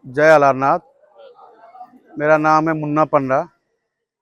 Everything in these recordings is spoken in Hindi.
जय अलारनाथ। मेरा नाम है मुन्ना पंडा।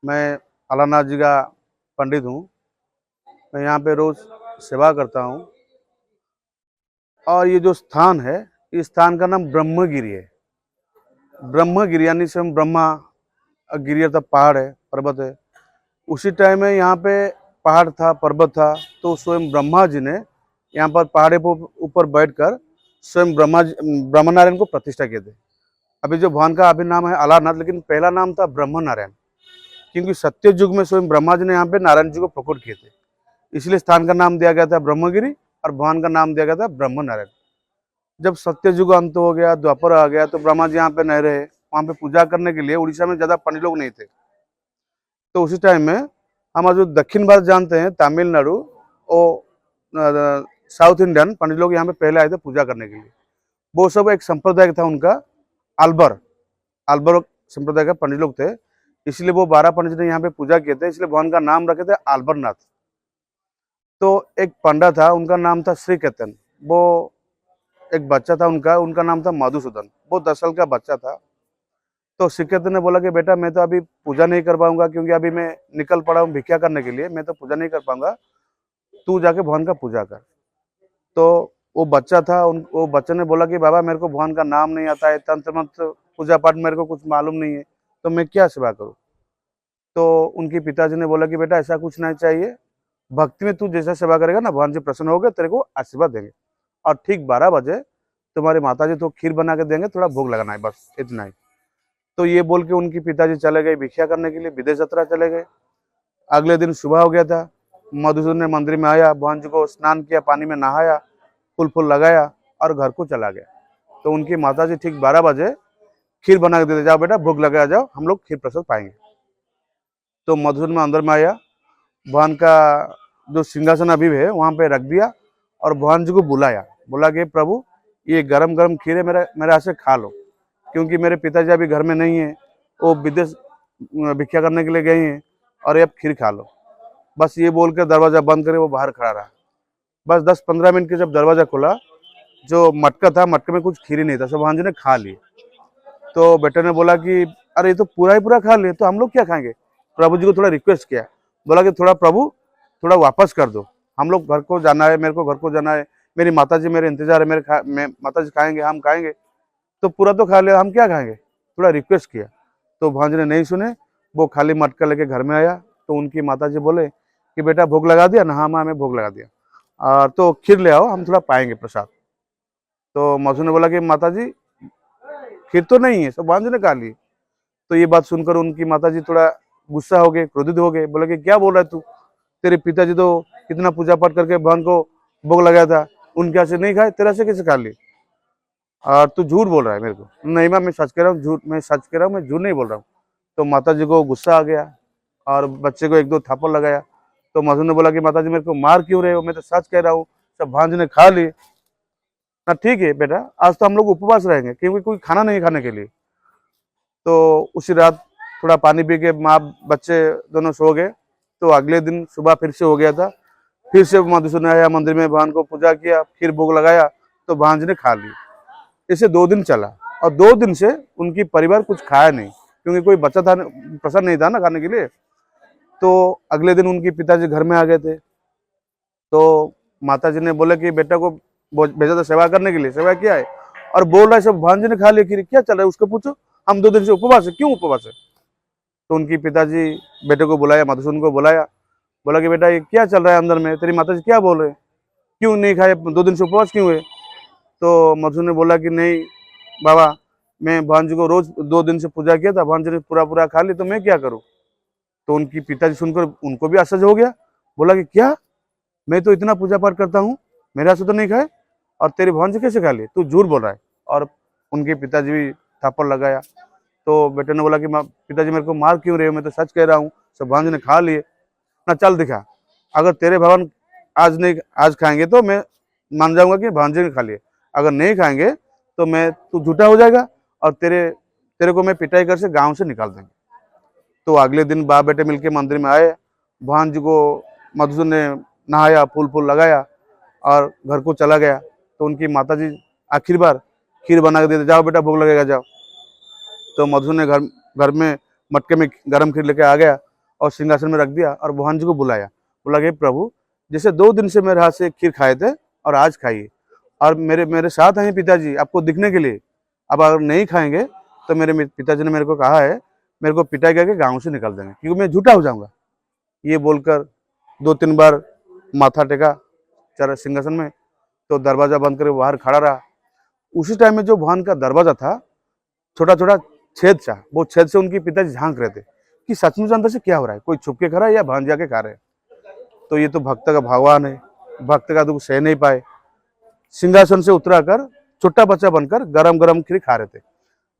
मैं अलारनाथ जी का पंडित हूँ। मैं यहाँ पे रोज सेवा करता हूँ। और ये जो स्थान है, इस स्थान का नाम ब्रह्मगिरी है। ब्रह्मगिरी यानी स्वयं ब्रह्मा गिरी अर्थात पहाड़ है, पर्वत है। उसी टाइम में यहाँ पे पहाड़ था, पर्वत था, तो स्वयं ब्रह्मा जी ने यहाँ पर पहाड़े पर ऊपर बैठकर स्वयं ब्रह्म नारायण को प्रतिष्ठा किए थे। अभी जो भगवान का अभी नाम है अलारनाथ, लेकिन पहला नाम था ब्रह्म नारायण, क्योंकि सत्य युग में स्वयं ब्रह्मा जी ने यहाँ पे नारायण जी को प्रकट किए थे। इसलिए स्थान का नाम दिया गया था ब्रह्मगिरी और भगवान का नाम दिया गया था ब्रह्म नारायण। जब सत्य युग अंत हो गया, द्वापर आ गया, तो ब्रह्मा जी यहाँ पे नहीं रहे। वहाँ पे पूजा करने के लिए उड़ीसा में ज्यादा पंडित लोग नहीं थे। तो उसी टाइम में हमारा जो दक्षिण भारत जानते हैं, तमिलनाडु और साउथ इंडियन पंडित लोग यहाँ पे पहले आए थे पूजा करने के लिए। वो सब एक संप्रदाय था उनका, अल्बर अल्बर संप्रदाय का पंडित लोग थे। इसलिए वो 12 पंडित ने यहाँ पे पूजा किए थे, इसलिए भगवान का नाम रखे थे अल्बरनाथ। तो एक पंडा था, उनका नाम था श्री केतन। वो एक बच्चा था उनका उनका नाम था मधुसूदन। वो 10 साल का बच्चा था। तो श्री केतन ने बोला कि बेटा, मैं तो अभी पूजा नहीं कर पाऊंगा, क्योंकि अभी मैं निकल पड़ा हूँ भिक्षा करने के लिए, मैं तो पूजा नहीं कर पाऊंगा, तू जाके भगवान का पूजा कर। तो वो बच्चा था, वो बच्चे ने बोला कि बाबा, मेरे को भगवान का नाम नहीं आता है, तंत्र मंत्र पूजा पाठ मेरे को कुछ मालूम नहीं है, तो मैं क्या सेवा करूँ। तो उनके पिताजी ने बोला कि बेटा, ऐसा कुछ नहीं चाहिए, भक्ति में तू जैसा सेवा करेगा ना, भगवान जी प्रसन्न हो गए, तेरे को आशीर्वाद देंगे। और ठीक 12 बजे तुम्हारी माताजी तो खीर बना के देंगे, थोड़ा भोग लगाना है, बस इतना ही। तो ये बोल के उनके पिताजी चले गए भिक्षा करने के लिए, विदेश यात्रा चले गए। अगले दिन सुबह हो गया था। मधुसूदन ने मंदिर में आया, भगवान जी को स्नान किया, पानी में नहाया, फूल फूल लगाया और घर को चला गया। तो उनकी माताजी ठीक 12 बजे खीर बना के देते, जाओ बेटा भोग लगा जाओ, हम लोग खीर प्रसाद पाएंगे। तो मधुसूदन में अंदर में आया, भगवान का जो सिंहासन अभी है वहां पे रख दिया और भगवान जी को बुलाया। बोला कि प्रभु, ये गरम गरम खीर है, मेरे हाथ से खा लो, क्योंकि मेरे पिताजी अभी घर में नहीं है, वो विदेश भिक्षा करने के लिए गए हैं, और ये अब खीर खा लो। बस ये बोलकर दरवाजा बंद करे वो बाहर खड़ा रहा। बस 10-15 मिनट के जब दरवाजा खुला, जो मटका था, मटके में कुछ खीर ही नहीं था, सब भगवान जी ने खा लिए। तो बेटे ने बोला कि अरे, ये तो पूरा ही पूरा खा लिए, तो हम लोग क्या खाएंगे। प्रभु जी को थोड़ा रिक्वेस्ट किया, बोला कि थोड़ा प्रभु, थोड़ा वापस कर दो, हम लोग घर को जाना है, मेरे को घर को जाना है, मेरी माता जी मेरे इंतजार है, माता जी खाएंगे, हम खाएंगे, तो पूरा तो खा लिया, हम क्या खाएंगे, थोड़ा रिक्वेस्ट किया। तो भांज ने नहीं सुने, वो खाली मटका लेके घर में आया। तो उनकी माता जी बोले कि बेटा भोग लगा दिया ना। हाँ माँ, मैं भोग लगा दिया, तो खीर ले आओ, हम थोड़ा पाएंगे प्रसाद। तो मधु ने बोला कि माता जी, खीर तो नहीं है, सब भांज ने खा ली। तो ये बात सुनकर उनकी माता जी थोड़ा गुस्सा हो गए, क्रोधित हो गए, बोले कि क्या बोल रहा है तू, तेरे पिताजी तो कितना पूजा पाठ करके भगवान को भोग लगाया था, उनके यहाँ से नहीं खाए, तेरा से कैसे खा ली, और तू झूठ बोल रहा है मेरे को। नहीं माँ, मैं सच कह रहा हूँ, मैं सच कह रहा हूँ, मैं झूठ नहीं बोल रहा हूँ। तो माता जी को गुस्सा आ गया और बच्चे को 1-2 थप्पड़ लगाया। तो मधु ने बोला कि माता जी, मेरे को मार क्यों रहे हो, मैं तो सच कह रहा हूँ, सब भांज ने खा ली ना। ठीक है बेटा, आज तो हम लोग उपवास रहेंगे, क्योंकि कोई खाना नहीं खाने के लिए। तो उसी रात थोड़ा पानी पी के माँ बच्चे दोनों सो गए। तो अगले दिन सुबह फिर से हो गया था, फिर से मधुसूदन आया, मंदिर में भगवान को पूजा किया, फिर भोग लगाया, तो भांज ने खा ली। इसे 2 दिन चला, और 2 दिन से उनकी परिवार कुछ खाया नहीं, क्योंकि कोई बच्चा था, प्रसन्न नहीं था ना खाने के लिए। तो अगले दिन उनके पिताजी घर में आ गए थे। तो माता जी ने बोला कि बेटा को भेजा था सेवा करने के लिए, सेवा किया है, और बोल रहा है सब भांज ने खा लिया खीर, क्या चल रहा है, उसको पूछो, हम 2 दिन से उपवास है, क्यों उपवास है। तो उनकी पिताजी बेटे को बुलाया, मधुसूदन को बुलाया, बोला कि बेटा, ये क्या चल रहा है अंदर में, तेरी माता जी क्या बोल रहे, क्यों नहीं खाए, 2 दिन से उपवास क्यों है। तो मधु ने बोला कि नहीं बाबा, मैं भगवान जी को रोज 2 दिन से पूजा किया था, भगवान जी ने पूरा पूरा खा ली, तो मैं क्या करूं। तो उनकी पिताजी सुनकर उनको भी आश्चर्य हो गया, बोला कि क्या, मैं तो इतना पूजा पाठ करता हूँ, मेरे से तो नहीं खाए, और तेरे भगवान जी कैसे खा लिए, तू झूठ बोल रहा है। और उनके पिताजी भी थप्पड़ लगाया। तो बेटे ने बोला कि पिताजी, मेरे को मार क्यों रहे हो, मैं तो सच कह रहा हूँ, सब भगवान जी ने खा लिए ना। चल दिखा, अगर तेरे भगवान आज खाएंगे तो मैं मान जाऊंगा कि भगवान जी ने खा लिए, अगर नहीं खाएंगे तो मैं तू झूठा हो जाएगा, और तेरे को मैं पिटाई कर से गांव से निकाल देंगे। तो अगले दिन बाप बेटे मिलके मंदिर में आए, भगवान जी को मधुसूदन ने नहाया, फूल फूल लगाया और घर को चला गया। तो उनकी माता जी आखिर बार खीर बना के देते, जाओ बेटा भोग लगेगा जाओ। तो मधुसूदन ने घर में मटके में गर्म खीर लेके आ गया और सिंहासन में रख दिया और भगवान जी को बुलाया। बोला कि प्रभु, जैसे 2 दिन से मेरे हाथ से खीर खाए थे और आज खाइए, और मेरे साथ हैं पिताजी आपको दिखने के लिए, अब अगर नहीं खाएंगे तो मेरे पिताजी ने मेरे को कहा है मेरे को पिटाई करके गाँव से निकाल देंगे, क्योंकि मैं झूठा हो जाऊंगा। ये बोलकर 2-3 बार माथा टेका चढ़ा सिंहासन में, तो दरवाजा बंद करके बाहर खड़ा रहा। उसी टाइम में जो भवन का दरवाजा था, छोटा छोटा छेद था, वो छेद से उनके पिताजी झांक रहे थे कि सचमुच अंदर से क्या हो रहा है, कोई छुप के खा रहा है या भांज जाके खा रहे हैं। तो ये तो भक्त का भगवान है, भक्त का दुख सह नहीं पाए, सिंहासन से उतरा कर छोटा बच्चा बनकर गरम गरम खीर खा रहे थे।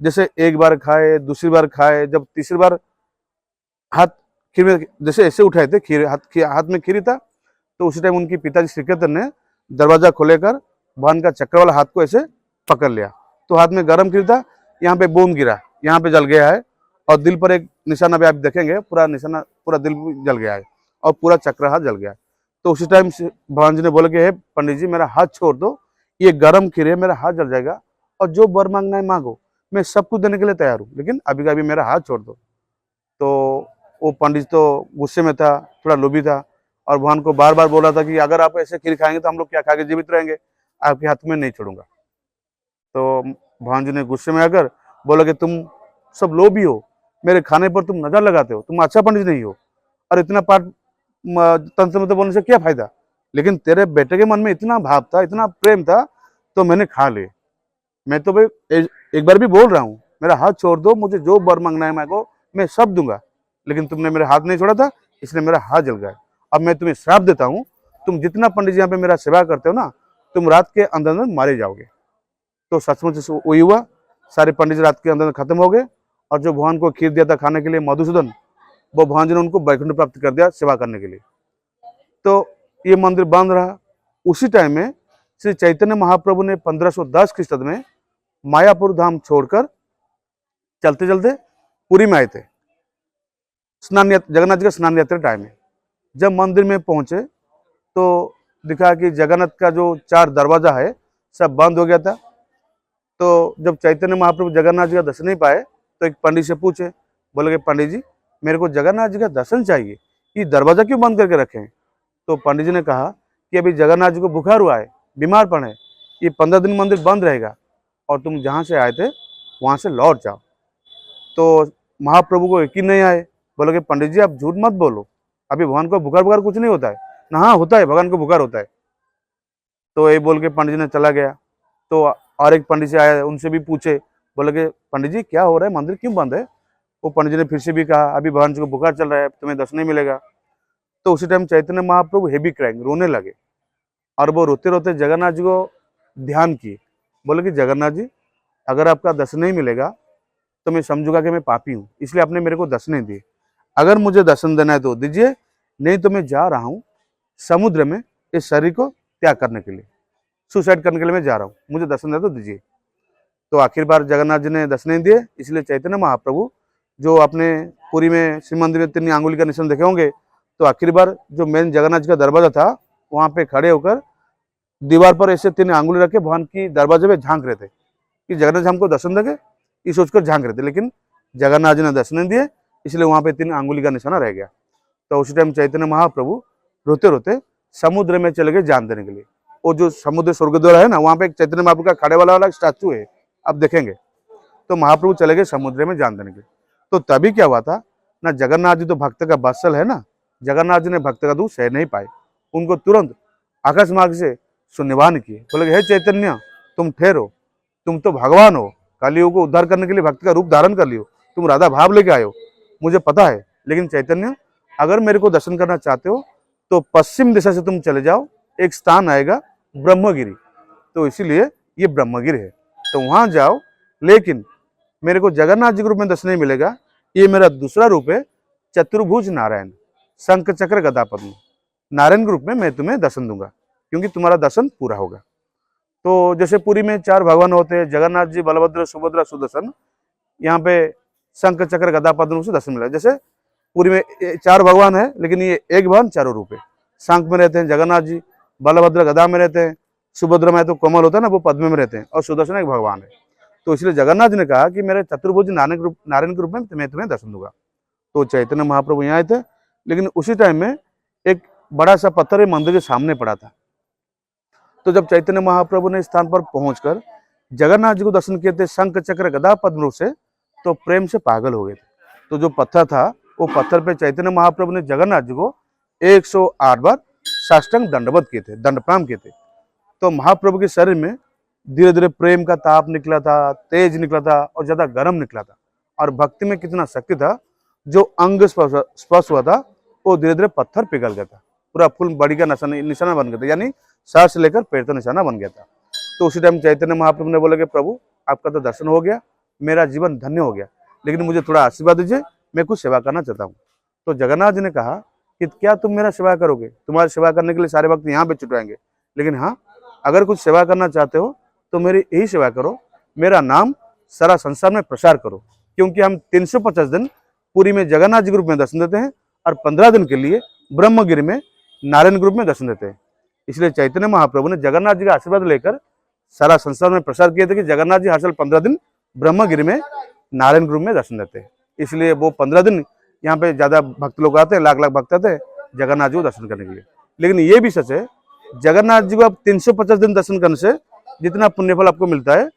जैसे एक बार खाए, दूसरी बार खाए, जब तीसरी बार हाथ खीर में जैसे ऐसे उठाए थे, खीर हाथ में खीर था, तो उसी टाइम उनकी पिताजी श्रीकेतन ने दरवाजा खोलेकर भगवान का चक्र वाला हाथ को ऐसे पकड़ लिया। तो हाथ में गरम खीर था, यहाँ पे बूम गिरा, यहाँ पे जल गया है, और दिल पर एक निशाना भी आप देखेंगे, पूरा निशाना, पूरा दिल जल गया है और पूरा चक्र हाथ जल गया है। तो उसी टाइम से भगवान जी ने बोला कि हे पंडित जी, मेरा हाथ छोड़ दो, ये गरम खीर है, मेरा हाथ जल जाएगा, और जो वर मांगना है मांगो, मैं सब कुछ देने के लिए तैयार हूँ, लेकिन अभी का अभी मेरा हाथ छोड़ दो। तो वो पंडित तो गुस्से में था, थोड़ा लोभी था, और भगवान को बार बार बोला था कि अगर आप ऐसे खीर खाएंगे तो हम लोग क्या खा के जीवित रहेंगे, आपके हाथ में नहीं छोड़ूंगा। तो भगवान जी ने गुस्से में आकर बोला कि तुम सब लोभी हो, मेरे खाने पर तुम नजर लगाते हो, तुम अच्छा पंडित नहीं हो, और इतना पाठ तंत्र मंत्र बोलने से क्या फायदा, लेकिन तेरे बेटे के मन में इतना भाव था, इतना प्रेम था, तो मैंने खा लिए। मैं तो भाई एक बार भी बोल रहा हूँ, मेरा हाथ छोड़ दो, मुझे जो वर मांगना है मांगो, मैं सब दूंगा, लेकिन तुमने मेरा हाथ नहीं छोड़ा था, इसलिए मेरा हाथ जल गया। अब मैं तुम्हें श्राप देता हूँ, तुम जितना पंडित जी यहाँ पे मेरा सेवा करते हो ना, तुम रात के अंदर अंदर मारे जाओगे। तो सचमुच वही हुआ, सारे पंडित जी रात के अंदर खत्म हो गए, और जो भगवान को खीर दिया था खाने के लिए मधुसूदन, वो भगवान जी ने उनको वैकुंठ प्राप्त कर दिया सेवा करने के लिए। तो ये मंदिर बंद रहा। उसी टाइम में श्री चैतन्य महाप्रभु ने 1510 ख्रीष्टाब्द में मायापुर धाम छोड़कर चलते चलते पुरी में आए थे, जगन्नाथ जी का स्नान यात्रा टाइम में। जब मंदिर में पहुंचे तो दिखा कि जगन्नाथ का जो 4 दरवाजा है सब बंद हो गया था। तो जब चैतन्य महाप्रभु जगन्नाथ जी का दर्शन नहीं पाए, तो एक पंडित से पूछे, बोले कि पंडित जी, मेरे को जगन्नाथ जी का दर्शन चाहिए, ये दरवाजा क्यों बंद करके रखे हैं? तो पंडित जी ने कहा कि अभी जगन्नाथ जी को बुखार हुआ है, बीमार पड़े, ये 15 दिन मंदिर बंद रहेगा, और तुम जहाँ से आए थे वहाँ से लौट जाओ। तो महाप्रभु को यकीन नहीं आए, बोले कि पंडित जी आप झूठ मत बोलो, अभी भगवान को बुखार कुछ नहीं होता है ना। हाँ होता है, भगवान को बुखार होता है। तो ये बोल के पंडित जी ने चला गया। तो और एक पंडित जी आया, उनसे भी पूछे, बोले कि पंडित जी क्या हो रहा है, मंदिर क्यों बंद है? वो पंडित जी ने फिर से भी कहा, अभी भगवान जी को बुखार चल रहा है, तुम्हें दर्शन नहीं मिलेगा। तो उसी time Chaitanya Mahaprabhu heavy crying, रोने लगे, और वो रोते रोते जगन्नाथ जी को ध्यान किए। बोले कि जगन्नाथ जी, अगर आपका दर्शन नहीं मिलेगा तो मैं समझूंगा कि मैं पापी हूँ, इसलिए आपने मेरे को दर्शन नहीं दिए। अगर मुझे दर्शन देना है तो दीजिए, नहीं तो मैं जा रहा हूँ समुद्र में इस शरीर को त्याग करने के लिए, सुसाइड करने के लिए मैं जा रहा हूँ, मुझे दर्शन दे तो दीजिए। तो आखिरकार जगन्नाथ जी ने दर्शन नहीं दिए, इसलिए चैतन्य महाप्रभु, जो आपने पुरी में शिव मंदिर में 3 अंगुली का निशान देखे होंगे, तो आखिर बार जो मेन जगन्नाथ जी का दरवाजा था, वहाँ पे खड़े होकर दीवार पर ऐसे 3 अंगुली रख के भगवान की दरवाजे पे झांक रहे थे कि जगन्नाथ जी हमको दर्शन देंगे, ये सोचकर झांक रहे थे। लेकिन जगन्नाथ जी ने दर्शन नहीं दिए, इसलिए वहाँ पे 3 अंगुली का निशाना रह गया। तो उसी टाइम चैतन्य महाप्रभु रोते रोते समुद्र में चले गए जान देने के लिए। वो जो समुद्र स्वर्गद्वार है ना, वहाँ पे एक चैतन्य महाप्रभु का खड़े वाला स्टैचू है, आप देखेंगे। तो महाप्रभु चले गए समुद्र में जान देने के लिए। तो तभी क्या हुआ था ना, जगन्नाथ जी तो भक्त का वत्सल है ना, जगन्नाथ जी ने भक्त का दुख सह नहीं पाए, उनको तुरंत आकाश मार्ग से सुनिवान किए। बोले हे चैतन्य, तुम ठहरो, तुम तो भगवान हो, कलियुग को उद्धार करने के लिए भक्त का रूप धारण कर लियो, तुम राधा भाव लेके आयो, मुझे पता है। लेकिन चैतन्य, अगर मेरे को दर्शन करना चाहते हो तो पश्चिम दिशा से तुम चले जाओ, एक स्थान आएगा ब्रह्मगिरी, तो इसीलिए ये ब्रह्मगिरी है, तो वहां जाओ। लेकिन मेरे को जगन्नाथ जी के रूप में दर्शन नहीं मिलेगा, ये मेरा दूसरा रूप है, चतुर्भुज नारायण, शंख चक्र गदा पद्म, नारायण के रूप में मैं तुम्हें दर्शन दूंगा, क्योंकि तुम्हारा दर्शन पूरा होगा। तो जैसे पुरी में 4 भगवान होते हैं, जगन्नाथ जी, बलभद्र, सुभद्रा, सुदर्शन, यहाँ पे शंख चक्र गदा पद्म से दर्शन मिला। जैसे पुरी में 4 भगवान है, लेकिन ये एक भगवान चारों रूप है। शंख में रहते हैं जगन्नाथ जी, बलभद्र गदा में रहते हैं, सुभद्रा में तो कमल होता है ना, वो पद्म में रहते हैं, और सुदर्शन एक भगवान है। तो इसलिए जगन्नाथ जी ने कहा कि मेरे चतुर्भुज नारायण के रूप में मैं तुम्हें दर्शन दूंगा। तो चैतन्य महाप्रभु यहाँ आए थे, लेकिन उसी टाइम में एक बड़ा सा पत्थर मंदिर के सामने पड़ा था। तो जब चैतन्य महाप्रभु ने स्थान पर पहुंचकर जगन्नाथ जी को दर्शन किए थे शंख चक्र गदा पद्म रूप से, तो प्रेम से पागल हो गए थे। तो जो पत्थर था, वो पत्थर पे चैतन्य महाप्रभु ने जगन्नाथ जी को 108 बार साष्टांग दंडवत किए थे, दंड प्रणाम किए थे। तो महाप्रभु के शरीर में धीरे धीरे प्रेम का ताप निकला था, तेज निकला था और ज्यादा गर्म निकला था। और भक्ति में कितना शक्ति था, जो अंग स्पर्श हुआ था वो धीरे धीरे पत्थर पिघल गया था, पूरा फुल बॉडी का निशाना बन गया था, यानी सर से लेकर पैर तक निशाना बन गया था। तो उसी टाइम चैतन्य महाप्रभु ने बोला कि प्रभु आपका तो दर्शन हो गया, मेरा जीवन धन्य हो गया, लेकिन मुझे थोड़ा आशीर्वाद दीजिए, मैं कुछ सेवा करना चाहता हूँ। तो जगन्नाथ जी ने कहा कि क्या तुम मेरा सेवा करोगे? तुम्हारी सेवा करने के लिए सारे भक्त यहाँ पे जुटाएंगे, लेकिन हाँ, अगर कुछ सेवा करना चाहते हो तो मेरी यही सेवा करो, मेरा नाम सारा संसार में प्रसार करो। क्योंकि हम 350 दिन पुरी में जगन्नाथ जी ग्रुप में दर्शन देते हैं और 15 दिन के लिए ब्रह्मगिरी में नारायण ग्रुप में दर्शन देते हैं। इसलिए चैतन्य महाप्रभु ने जगन्नाथ जी का आशीर्वाद लेकर सारा संसार में प्रसार किए थे कि जगन्नाथ जी हर साल 15 दिन ब्रह्मगिरी में नारायण ग्रुप में दर्शन देते हैं। इसलिए वो 15 दिन यहाँ पे ज्यादा भक्त लोग आते हैं, लाख लाख भक्त आते हैं जगन्नाथ जी को दर्शन करने के लिए। लेकिन ये भी सच है, जगन्नाथ जी को आप 350 दिन दर्शन करने से जितना पुण्यफल आपको मिलता है,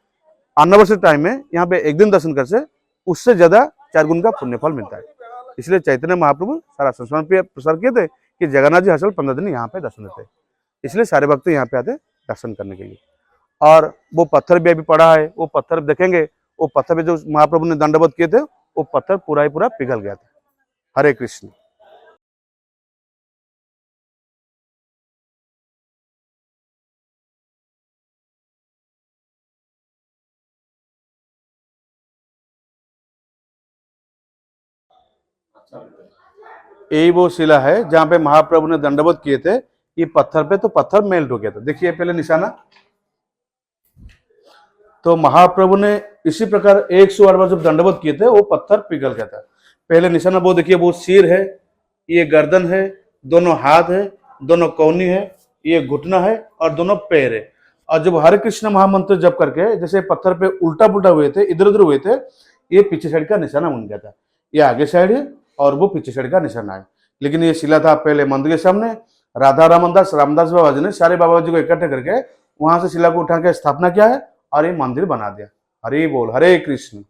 आने वाले टाइम में यहाँ पे एक दिन दर्शन करने से उससे ज्यादा 4 गुना का पुण्यफल मिलता है। इसलिए चैतन्य महाप्रभु सारा संसार पे प्रसार किए थे कि जगन्नाथ जी हर साल 15 दिन यहाँ पे दर्शन देते हैं। इसलिए सारे भक्त यहाँ पे आते दर्शन करने के लिए। और वो पत्थर भी अभी पड़ा है, वो पत्थर देखेंगे, वो पत्थर पे जो महाप्रभु ने दंडवत किए थे, वो पत्थर पूरा ही पूरा पिघल गया था। हरे कृष्ण। यही वो शिला है जहाँ पे महाप्रभु ने दंडवत किए थे, ये पत्थर पे, तो पत्थर मेल्ट हो गया था। देखिए पहले निशाना, तो महाप्रभु ने इसी प्रकार 108 बार जब दंडवत किए थे, वो पत्थर पिघल गया था। पहले निशाना वो देखिए, वो सिर है, ये गर्दन है, दोनों हाथ है, दोनों कौनी है, ये घुटना है और दोनों पैर है। और जब हरे कृष्ण महामंत्र जप करके जैसे पत्थर पे उल्टा पुल्टा हुए थे, इधर उधर हुए थे, ये पीछे साइड का निशाना बन गया था। ये आगे साइड है और वो पीछे साइड का निशाना है। लेकिन ये शिला था पहले मंदिर के सामने, राधा रामदास बाबा जी ने सारे बाबा जी को इकट्ठे करके वहां से शिला को उठा के स्थापना किया है और ये मंदिर बना दिया। हरे बोल, हरे कृष्ण।